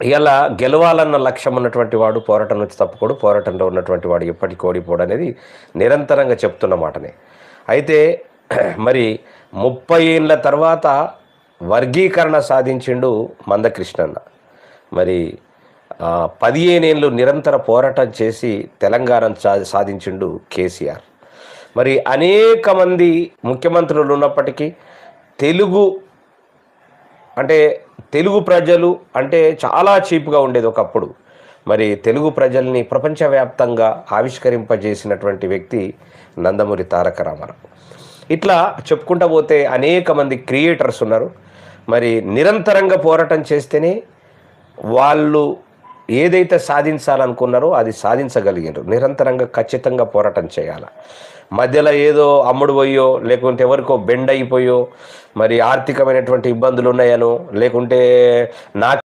ఇలా గెలవాలన్న లక్ష్యం ఉన్నటువంటి వాడు పోరాటం నుంచి తప్పుకోడు, పోరాటంలో ఉన్నటువంటి వాడు ఎప్పటికి ఓడిపోడు అనేది నిరంతరంగా చెప్తున్న మాటనే. అయితే మరి 30 ఏళ్ళ తర్వాత వర్గీకరణ సాధించిండు మందకృష్ణన్న. మరి 15 ఏళ్ళు నిరంతర పోరాటం చేసి తెలంగాణను సాధించిండు కేసీఆర్. మరి అనేక మంది ముఖ్యమంత్రులు ఉన్నప్పటికీ తెలుగు అంటే తెలుగు ప్రజలు అంటే చాలా చీప్గా ఉండేది ఒకప్పుడు. మరి తెలుగు ప్రజల్ని ప్రపంచవ్యాప్తంగా ఆవిష్కరింపజేసినటువంటి వ్యక్తి నందమూరి తారక రామారావు. ఇట్లా చెప్పుకుంటూ పోతే అనేక మంది క్రియేటర్స్ ఉన్నారు. మరి నిరంతరంగా పోరాటం చేస్తేనే వాళ్ళు ఏదైతే సాధించాలనుకున్నారో అది సాధించగలిగారు. నిరంతరంగా ఖచ్చితంగా పోరాటం చేయాలి. మధ్యలో ఏదో అమ్ముడు పోయో లేకుంటే ఎవరికో బెండ్ అయిపోయో మరి ఆర్థికమైనటువంటి ఇబ్బందులు ఉన్నాయనో లేకుంటే నా